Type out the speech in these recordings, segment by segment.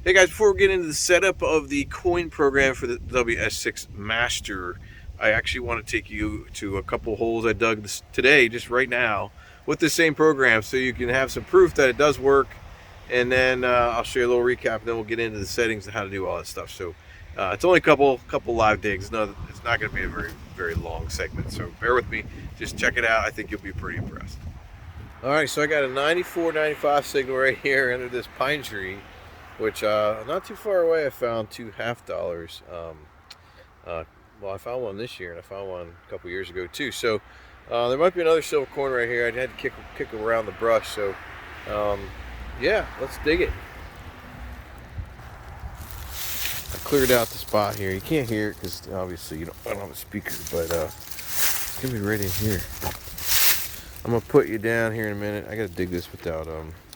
Hey guys, before we get into the setup of the coin program for the WS6 Master, I actually want to take you to a couple holes I dug today, just right now, with the same program, so you can have some proof that it does work. And then I'll show you a little recap, and then we'll get into the settings and how to do all that stuff. So it's only a couple live digs. No, it's not going to be a very long segment. So bear with me. Just check it out. I think you'll be pretty impressed. All right, so I got a 94-95 signal right here under this pine tree, which not too far away I found two $half. Well, I found one this year, and I found one a couple years ago too. So there might be another silver coin right here. I had to kick around the brush. So yeah, let's dig it. I cleared out the spot here. You can't hear it because obviously I don't have a speaker, but it's gonna be right in here. I'm gonna put you down here in a minute. I gotta dig this without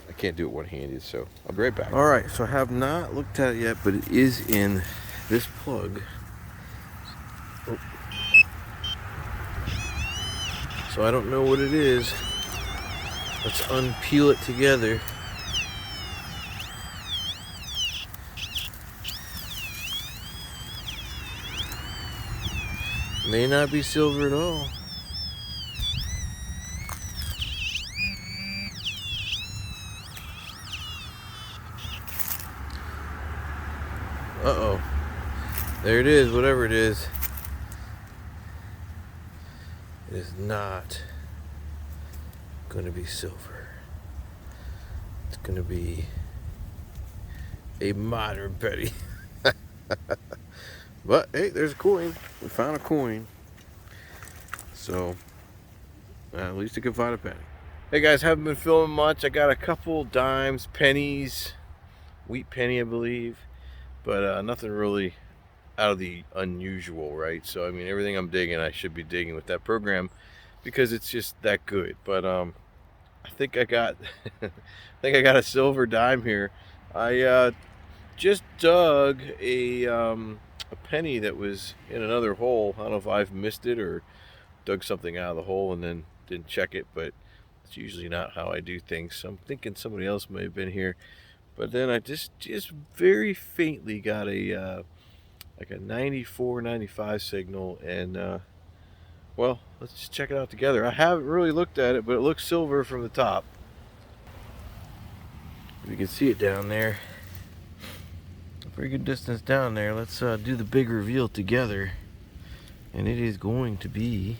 I can't do it one-handed, so I'll be right back. All right, so I have not looked at it yet, but it is in this plug. Oh. So I don't know what it is. Let's unpeel it together. May not be silver at all. Uh-oh. There it is, whatever it is. It is not going to be silver. It's going to be a modern penny. But, hey, there's a coin. We found a coin. So, at least I can find a penny. Hey guys, haven't been filming much. I got a couple dimes, pennies, wheat penny, I believe. But nothing really out of the unusual, right? So I mean, everything I'm digging, I should be digging with that program because it's just that good. But I think I got, a silver dime here. I just dug a penny that was in another hole. I don't know if I've missed it or dug something out of the hole and then didn't check it, but it's usually not how I do things. So I'm thinking somebody else may have been here. But then I just very faintly got a like a 94-95 signal, and well, let's just check it out together. I haven't really looked at it, but it looks silver from the top. You can see it down there, a pretty good distance down there. Let's do the big reveal together, and it is going to be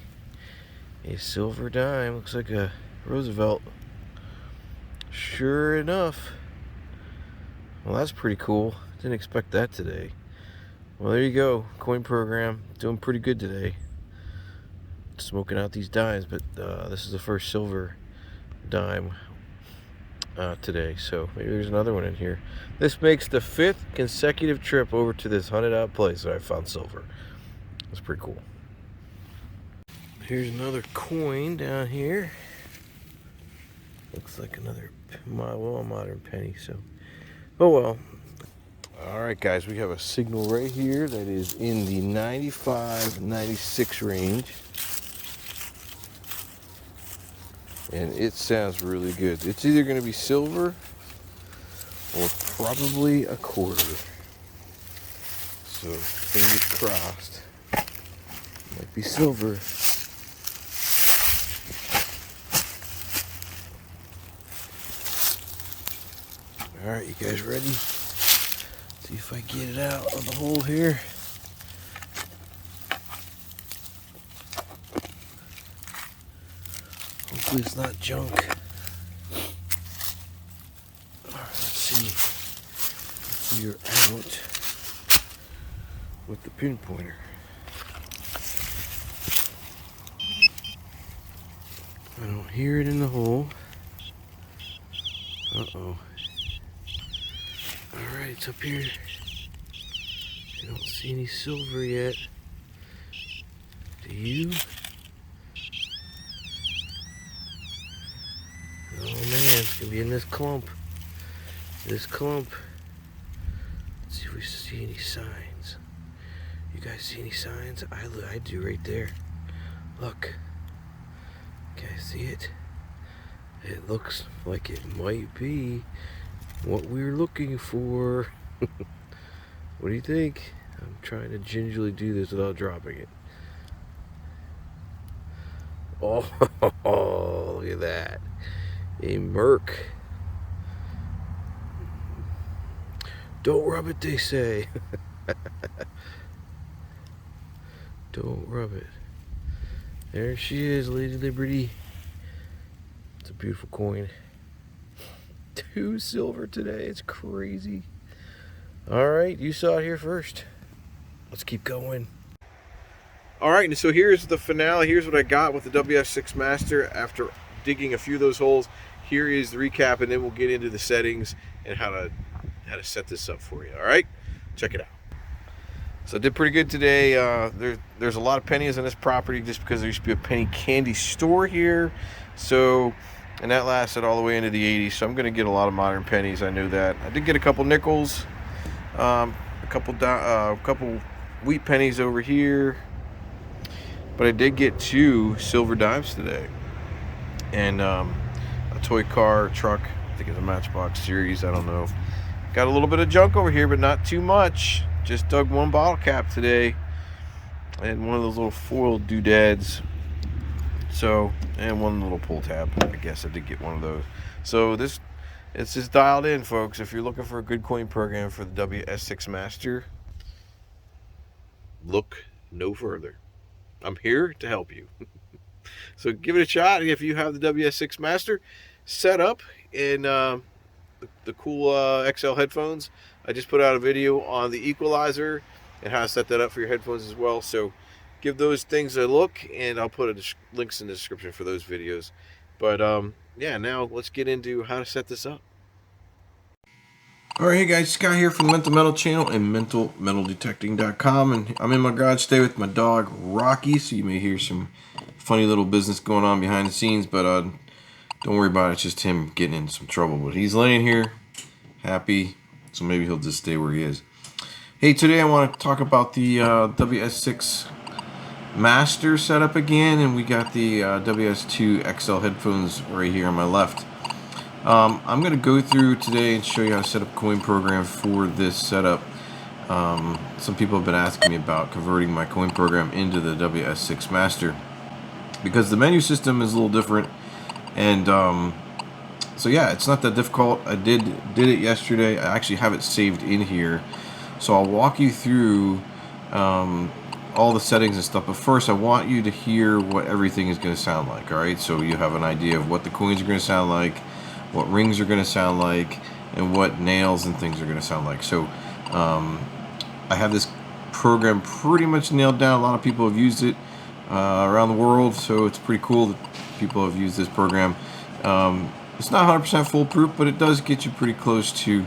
a silver dime. Looks like a Roosevelt. Sure enough. Well, that's pretty cool. Didn't expect that today. Well, there you go. Coin program doing pretty good today. Smoking out these dimes, but this is the first silver dime today. So maybe there's another one in here. This makes the 5th consecutive trip over to this hunted out place that I found silver. That's pretty cool. Here's another coin down here. Looks like another modern penny. So. Oh well. Alright guys, we have a signal right here that is in the 95-96 range. And it sounds really good. It's either going to be silver or probably a quarter. So fingers crossed. Might be silver. Alright, you guys ready? See if I get it out of the hole here. Hopefully it's not junk. Alright, let's see if we're out with the pinpointer. I don't hear it in the hole. Uh-oh. Alright, it's up here. I don't see any silver yet. Do you? Oh man, it's gonna be in this clump. Let's see if we see any signs. You guys see any signs? I do right there. Look. Guys see it? It looks like it might be what we're looking for. What do you think? I'm trying to gingerly do this without dropping it. Oh, look at that. A Merc. Don't rub it, they say. Don't rub it. There she is, Lady Liberty. It's a beautiful coin. 2 silver today. It's crazy. Alright, you saw it here first. Let's keep going. Alright, and so here's the finale. Here's what I got with the WS6 Master after digging a few of those holes. Here is the recap, and then we'll get into the settings and how to set this up for you. Alright? Check it out. So I did pretty good today. There's a lot of pennies on this property just because there used to be a penny candy store here. So, and that lasted all the way into the 80s. So I'm going to get a lot of modern pennies. I knew that. I did get a couple nickels, a couple wheat pennies over here. But I did get 2 silver dimes today. And a toy car, truck. I think it's a Matchbox series. I don't know. Got a little bit of junk over here, but not too much. Just dug 1 bottle cap today, and one of those little foil doodads. So, and 1 little pull tab. I guess I did get one of those. So it's just dialed in, folks. If you're looking for a good coin program for the WS6 Master, look no further. I'm here to help you. So give it a shot if you have the WS6 Master set up in the cool XL headphones. I just put out a video on the equalizer and how to set that up for your headphones as well. So give those things a look, and I'll put links in the description for those videos. But yeah, now let's get into how to set this up. Alright, hey guys, Scott here from the Mental Metal channel and mentalmetalDetecting.com, and I'm in my garage today with my dog Rocky, so you may hear some funny little business going on behind the scenes, but don't worry about it. It's just him getting in some trouble. But he's laying here happy, so maybe he'll just stay where he is. Hey, today I want to talk about the WS6 Master setup again, and we got the WS2 XL headphones right here on my left. I'm going to go through today and show you how to set up a coin program for this setup. Some people have been asking me about converting my coin program into the WS6 Master because the menu system is a little different, and so yeah, it's not that difficult. I did it yesterday. I actually have it saved in here, so I'll walk you through all the settings and stuff. But first, I want you to hear what everything is going to sound like. All right, so you have an idea of what the coins are going to sound like, what rings are going to sound like, and what nails and things are going to sound like. So I have this program pretty much nailed down. A lot of people have used it around the world, so it's pretty cool that people have used this program. It's not 100% foolproof, but it does get you pretty close to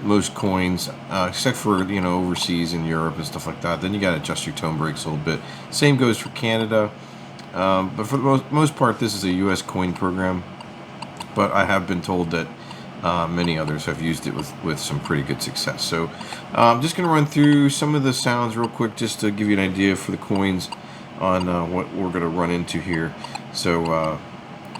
most coins, except for, you know, overseas in Europe and stuff like that. Then you got to adjust your tone breaks a little bit. Same goes for Canada, but for the most part, this is a U.S. coin program. But I have been told that many others have used it with some pretty good success. So I'm just going to run through some of the sounds real quick just to give you an idea for the coins on what we're going to run into here. So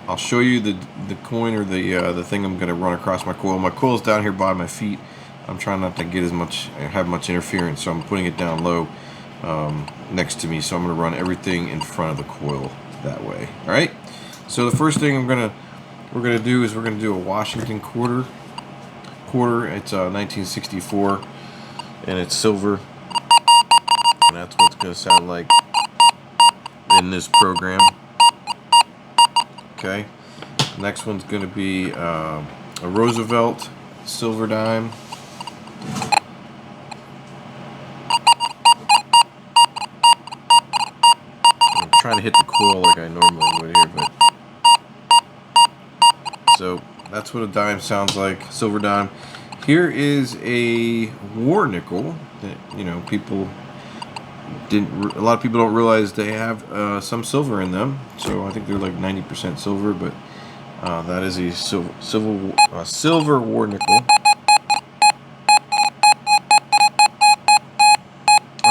I'll show you the coin or the thing I'm going to run across my coil. My coil's down here by my feet. I'm trying not to get have much interference, so I'm putting it down low next to me. So I'm going to run everything in front of the coil that way. All right. So the first thing we're going to do is we're going to do a Washington quarter. It's 1964, and it's silver, and that's what it's going to sound like in this program. Okay, next one's going to be a Roosevelt silver dime. I'm trying to hit the coil like I normally would here, but so that's what a dime sounds like, silver dime. Here is a war nickel that, you know, a lot of people don't realize they have some silver in them. So I think they're like 90% silver, but that is a silver war nickel.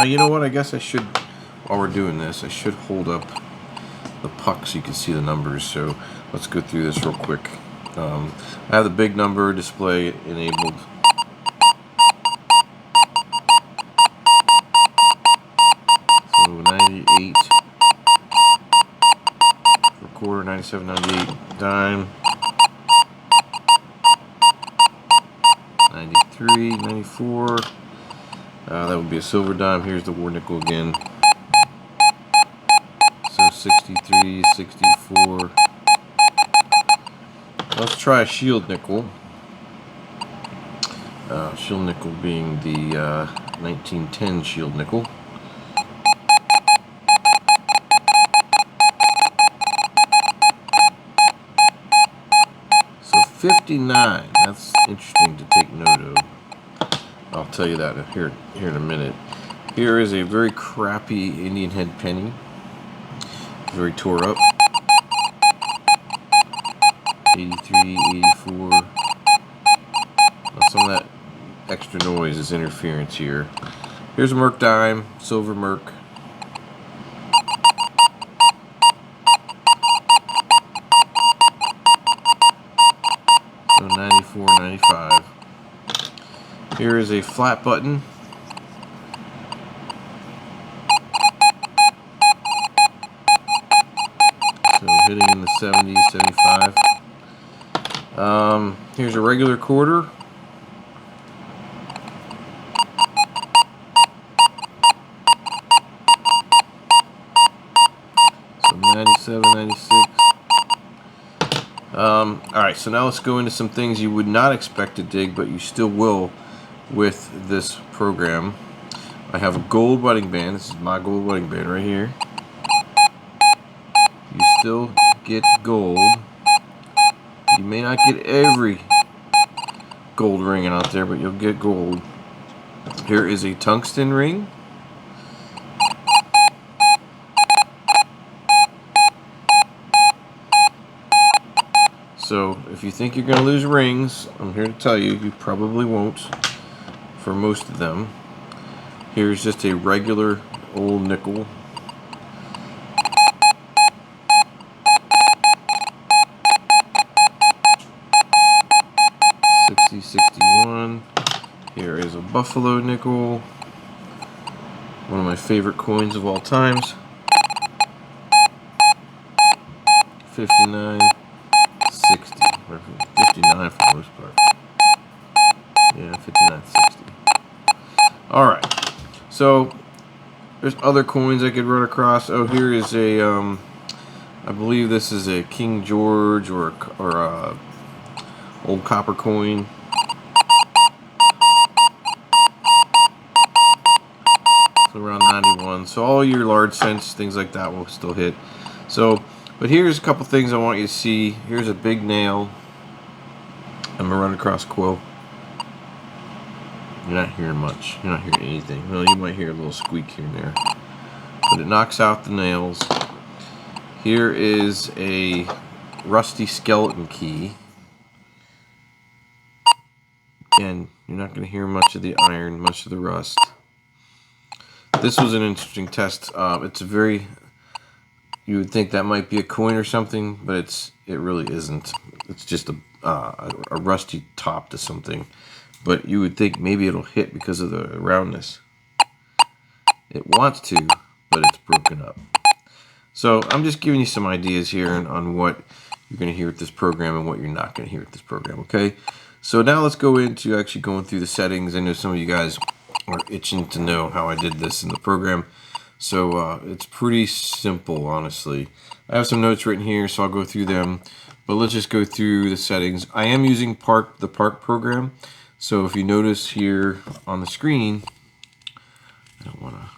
You know what? I guess I should, while we're doing this, I should hold up the puck so you can see the numbers. So let's go through this real quick. I have the big number display enabled. quarter, 97, 98, dime, 93, 94. That would be a silver dime. Here's the war nickel again. So 63, 64. Let's try a shield nickel. Shield nickel being the 1910 shield nickel. So 59. That's interesting to take note of. I'll tell you that here in a minute. Here is a very crappy Indian head penny. Very tore up. 83, 84. Some of that extra noise is interference here. Here's a Merc dime, silver Merc. So 94, 95. Here is a flat button. So hitting in the 70s, 75. Here's a regular quarter. So 97, 96. Alright, so now let's go into some things you would not expect to dig, but you still will with this program. I have a gold wedding band. This is my gold wedding band right here. You still get gold. You may not get every gold ring out there, but you'll get gold. Here is a tungsten ring. So if you think you're going to lose rings, I'm here to tell you, you probably won't for most of them. Here's just a regular old nickel. $60.61. Here is a buffalo nickel. One of my favorite coins of all times. 59. 60, or 59 for the most part. Yeah, 59, 60. Alright, so there's other coins I could run across. Oh, here is a, I believe this is a King George or a old copper coin. So around 91. So all your large cents, things like that will still hit. So, but here's a couple things I want you to see. Here's a big nail. I'm going to run across a quill. You're not hearing much. You're not hearing anything. Well, you might hear a little squeak here and there. But it knocks out the nails. Here is a rusty skeleton key. Again, you're not going to hear much of the iron, much of the rust. This was an interesting test. It's a very... You would think that might be a coin or something, but it really isn't. It's just a rusty top to something. But you would think maybe it'll hit because of the roundness. It wants to, but it's broken up. So I'm just giving you some ideas here on what you're going to hear with this program and what you're not going to hear with this program, okay? So now let's go into actually going through the settings. I know some of you guys are itching to know how I did this in the program. So it's pretty simple, honestly. I have some notes written here, so I'll go through them. But let's just go through the settings. I am using the Park program. So if you notice here on the screen, I don't want to.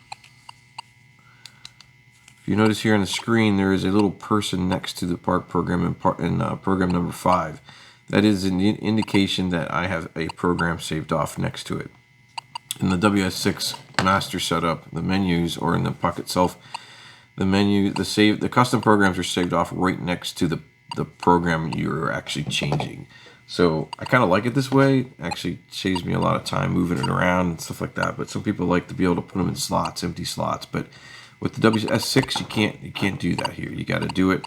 If you notice here on the screen, there is a little person next to the Park program in program number 5. That is an indication that I have a program saved off next to it. In the WS6 Master Setup, the menus, or in the puck itself, the menu, the custom programs are saved off right next to the program you're actually changing. So I kind of like it this way. It actually saves me a lot of time moving it around and stuff like that. But some people like to be able to put them in slots, empty slots. But with the WS6, you can't do that here. You got to do it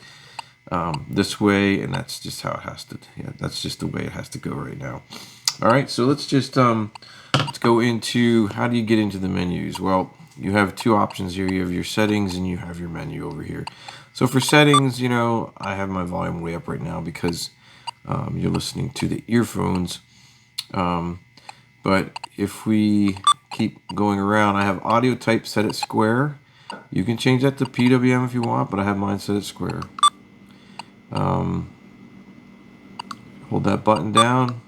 this way, and that's just how it has to. Yeah, that's just the way it has to go right now. All right, so let's just let's go into how do you get into the menus. Well, you have two options here. You have your settings and you have your menu over here. So for settings, you know, I have my volume way up right now because you're listening to the earphones. But if we keep going around, I have audio type set at square. You can change that to PWM if you want, but I have mine set at square. Hold that button down.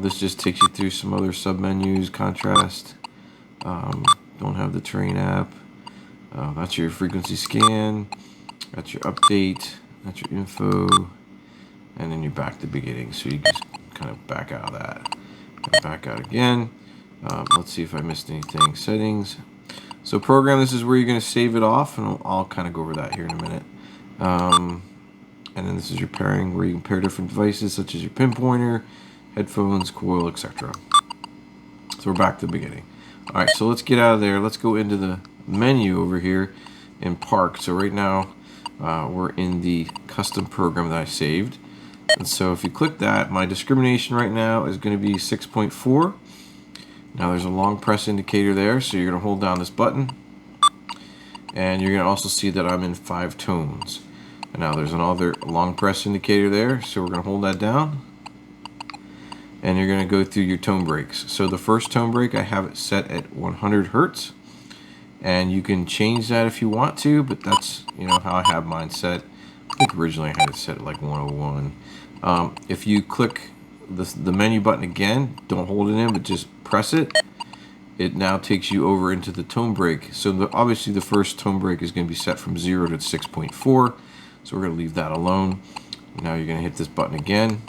This just takes you through some other sub-menus, contrast. Don't have the terrain app. That's your frequency scan. That's your update. That's your info. And then you're back to the beginning. So you just kind of back out of that. And back out again. Let's see if I missed anything. Settings. So program, this is where you're going to save it off. And I'll kind of go over that here in a minute. And then this is your pairing, where you can pair different devices such as your pinpointer, headphones, coil, etc. So we're back to the beginning. Alright, so let's get out of there. Let's go into the menu over here in Park. So right now we're in the custom program that I saved. And so if you click that, my discrimination right now is going to be 6.4. Now there's a long press indicator there, so you're going to hold down this button. And you're going to also see that I'm in 5 tones. And now there's another long press indicator there, so we're going to hold that down. And you're going to go through your tone breaks. So the first tone break, I have it set at 100 Hertz. And you can change that if you want to, but that's, you know, how I have mine set. I think originally I had it set at like 101. If you click the menu button again, don't hold it in, but just press it. It now takes you over into the tone break. So obviously the first tone break is going to be set from 0 to 6.4. So we're going to leave that alone. Now you're going to hit this button again.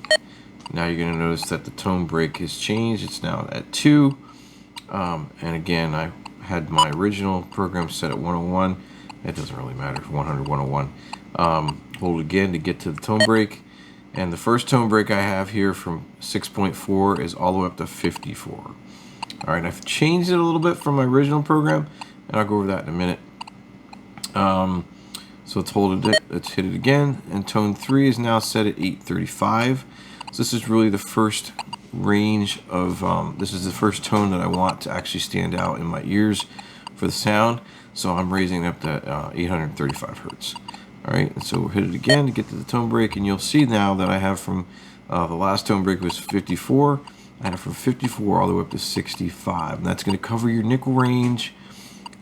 Now you're going to notice that the tone break has changed. It's now at 2. And again, I had my original program set at 101. It doesn't really matter, 100, 101. Hold again to get to the tone break. And the first tone break I have here from 6.4 is all the way up to 54. Alright, I've changed it a little bit from my original program, and I'll go over that in a minute. So let's hold it, let's hit it again, and tone 3 is now set at 835. So this is really the first range of, this is the first tone that I want to actually stand out in my ears for the sound. So I'm raising it up to 835 Hertz. Alright, and so we'll hit it again to get to the tone break, and you'll see now that I have from, the last tone break was 54, I have from 54 all the way up to 65. And that's going to cover your nickel range,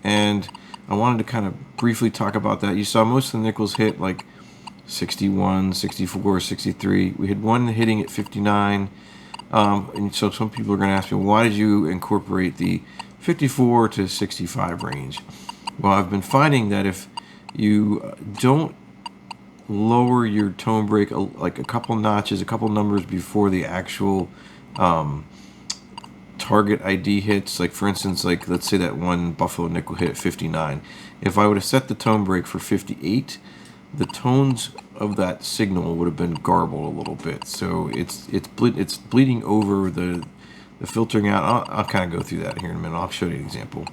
and I wanted to kind of briefly talk about that. You saw most of the nickels hit like 61, 64, 63. We had one hitting at 59. And so some people are going to ask me, why did you incorporate the 54 to 65 range? Well, I've been finding that if you don't lower your tone break like a couple notches, a couple numbers before the actual target ID hits, like for instance, like let's say that one Buffalo nickel hit at 59. If I would have set the tone break for 58, the tones of that signal would have been garbled a little bit. So it's bleeding over the filtering out. I'll kind of go through that here in a minute. I'll show you an example.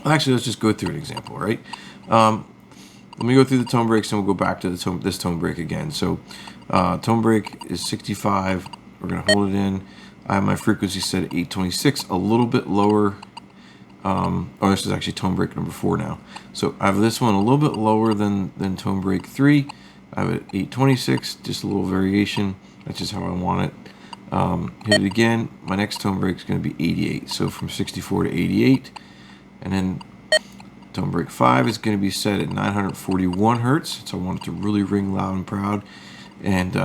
Actually, let's just go through an example, right? Let me go through the tone breaks and we'll go back to this tone break again. So tone break is 65. We're going to hold it in. I have my frequency set at 826, a little bit lower. Oh, this is actually tone break number 4 now. So I have this one a little bit lower than tone break 3. I have it at 826, just a little variation. That's just how I want it. Hit it again. My next tone break is going to be 88. So from 64 to 88. And then tone break 5 is going to be set at 941 Hertz. So I want it to really ring loud and proud. And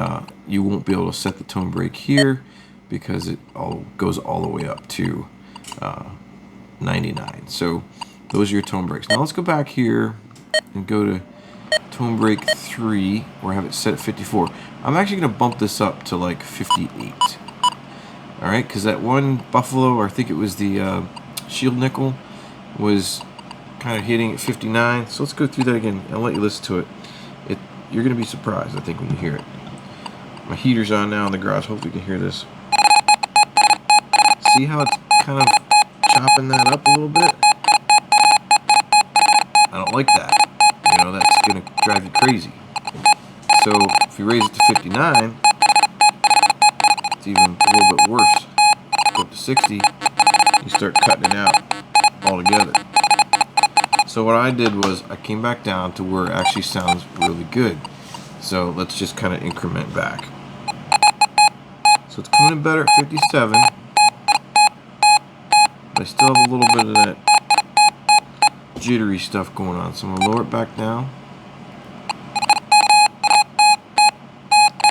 you won't be able to set the tone break here because it all goes all the way up to 99. So those are your tone breaks. Now let's go back here and go to tone break 3 where I have it set at 54. I'm actually going to bump this up to like 58. Alright, because that one Buffalo, or I think it was the Shield nickel, was kind of hitting at 59. So let's go through that again. I'll let you listen to it. You're going to be surprised, I think, when you hear it. My heater's on now in the garage. Hopefully you can hear this. See how it's kind of chopping that up a little bit? I don't like that. You know, that's going to drive you crazy. So if you raise it to 59, it's even a little bit worse. Go up to 60, you start cutting it out altogether. So what I did was I came back down to where it actually sounds really good. So let's just kind of increment back. So it's coming in better at 57. But I still have a little bit of that jittery stuff going on. So I'm going to lower it back down.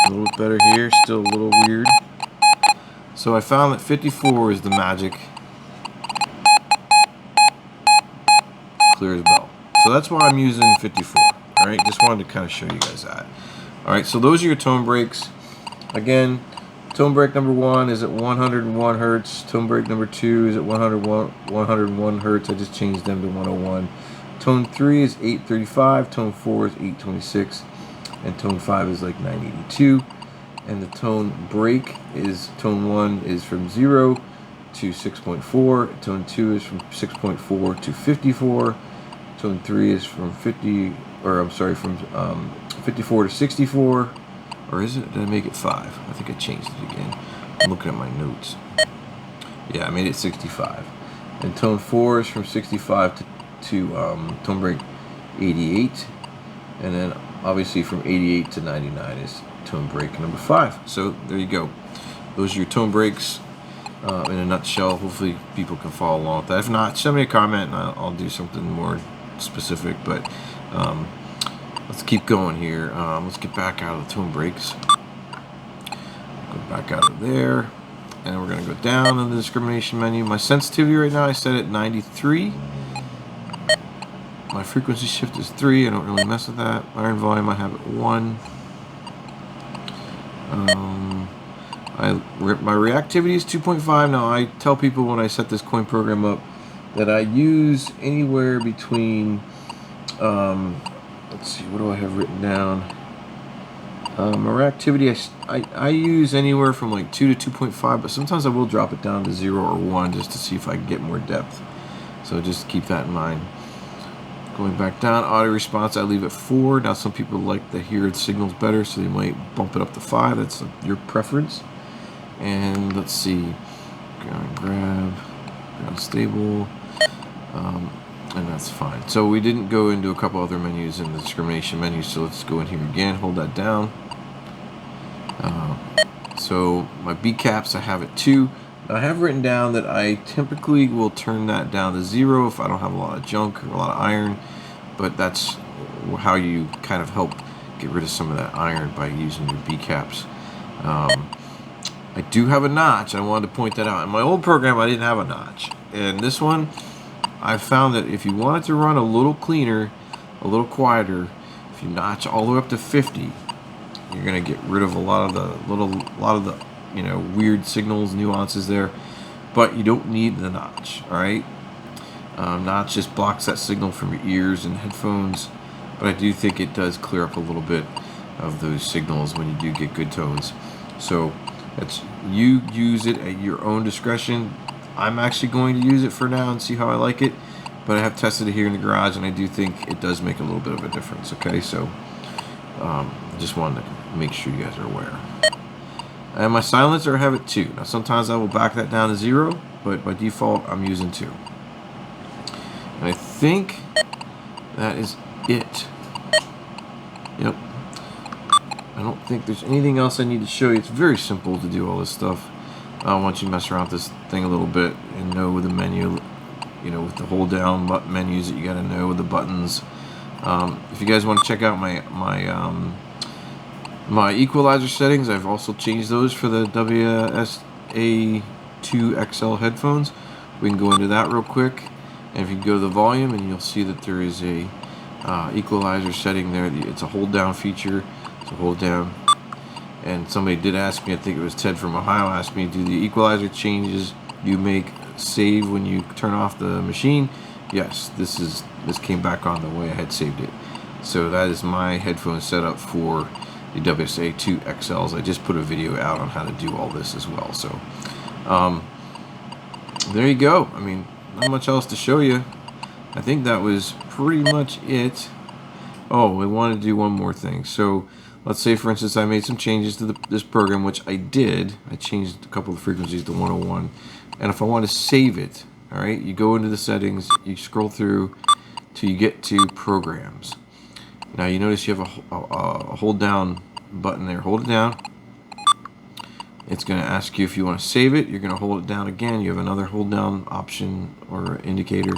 A little bit better here, still a little weird. So I found that 54 is the magic. Clear as bell. So that's why I'm using 54. Alright, just wanted to kind of show you guys that. Alright, so those are your tone breaks. Again, tone break number 1 is at 101 hertz. Tone break number 2 is at 101 hertz. I just changed them to 101. Tone 3 is 835. Tone 4 is 826. And tone 5 is like 982. And the tone break is, tone 1 is from 0 to 6.4. Tone 2 is from 6.4 to 54. Tone 3 is from 54 to 64. Or is it? Did I make it 5? I think I changed it again. I'm looking at my notes. Yeah, I made it 65. And tone 4 is from 65 to tone break 88. And then obviously from 88 to 99 is tone break number 5. So there you go. Those are your tone breaks in a nutshell. Hopefully people can follow along with that. If not, send me a comment and I'll do something more specific. But let's keep going here. Let's get back out of the tone breaks. Go back out of there. And we're going to go down in the discrimination menu. My sensitivity right now I set at 93. My frequency shift is 3. I don't really mess with that. Iron volume I have at 1. My reactivity is 2.5. Now I tell people when I set this coin program up that I use anywhere between let's see, what do I have written down? My reactivity I use anywhere from like 2 to 2.5, but sometimes I will drop it down to 0 or 1 just to see if I can get more depth. So just keep that in mind. Going back down, audio response I leave at 4. Now some people like to hear the signals better, so they might bump it up to 5. That's your preference. And let's see, ground stable, and that's fine. So we didn't go into a couple other menus in the discrimination menu, so let's go in here again, hold that down. So my B caps I have at 2. I have written down that I typically will turn that down to 0 if I don't have a lot of junk or a lot of iron, but that's how you kind of help get rid of some of that iron by using your B caps. I do have a notch. I wanted to point that out. In my old program, I didn't have a notch. And this one, I found that if you want it to run a little cleaner, a little quieter, if you notch all the way up to 50, you're going to get rid of a lot of the you know, weird signals, nuances there. But you don't need the notch, all right? Notch just blocks that signal from your ears and headphones. But I do think it does clear up a little bit of those signals when you do get good tones. So that's, you use it at your own discretion. I'm actually going to use it for now and see how I like it, but I have tested it here in the garage and I do think it does make a little bit of a difference. Okay, so just wanted to make sure you guys are aware. And my silencer I have at 2. Now sometimes I will back that down to 0, but by default I'm using 2. And I think that is it. Yep. I don't think there's anything else I need to show you. It's very simple to do all this stuff. Once you mess around with this thing a little bit and know the menu, you know, with the hold down button menus that you got to know with the buttons. If you guys want to check out my equalizer settings, I've also changed those for the WS6 XL headphones. We can go into that real quick, and if you go to the volume, and you'll see that there is a equalizer setting there. It's a hold down feature. So hold down. And somebody did ask me, I think it was Ted from Ohio, asked me, do the equalizer changes you make save when you turn off the machine? Yes, this came back on the way I had saved it. So that is my headphone setup for the WS6 XLs. I just put a video out on how to do all this as well. So there you go. I mean, not much else to show you. I think that was pretty much it. Oh, we wanted to do one more thing. So let's say, for instance, I made some changes to this program, which I did. I changed a couple of frequencies to 101. And if I want to save it, all right, you go into the settings, you scroll through till you get to programs. Now you notice you have a hold down button there. Hold it down. It's going to ask you if you want to save it. You're going to hold it down again. You have another hold down option or indicator.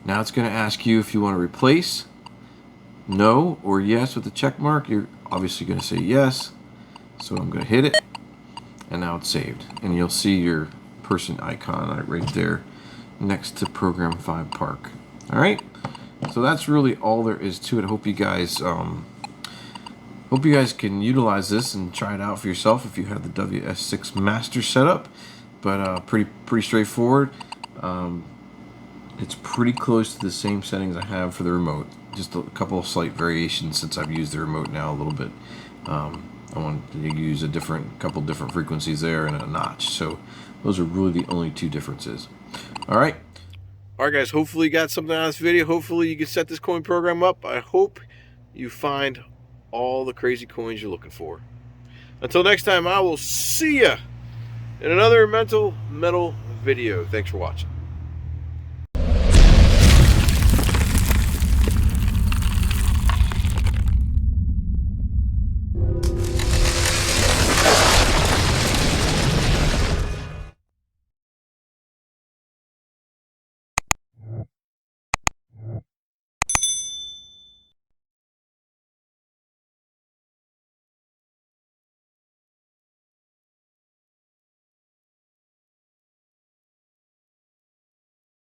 Now it's going to ask you if you want to replace, no or yes with the check mark. You're obviously going to say yes. So I'm going to hit it, and now it's saved. And you'll see your person icon right there next to Program 5 Park. All right. So that's really all there is to it. I hope you guys can utilize this and try it out for yourself if you have the WS6 Master Setup. But pretty straightforward. It's pretty close to the same settings I have for the remote. Just a couple of slight variations since I've used the remote now a little bit. I want to use a couple different frequencies there and a notch. So those are really the only two differences. All right. All right, guys. Hopefully you got something out of this video. Hopefully you can set this coin program up. I hope you find all the crazy coins you're looking for. Until next time, I will see ya in another metal video. Thanks for watching.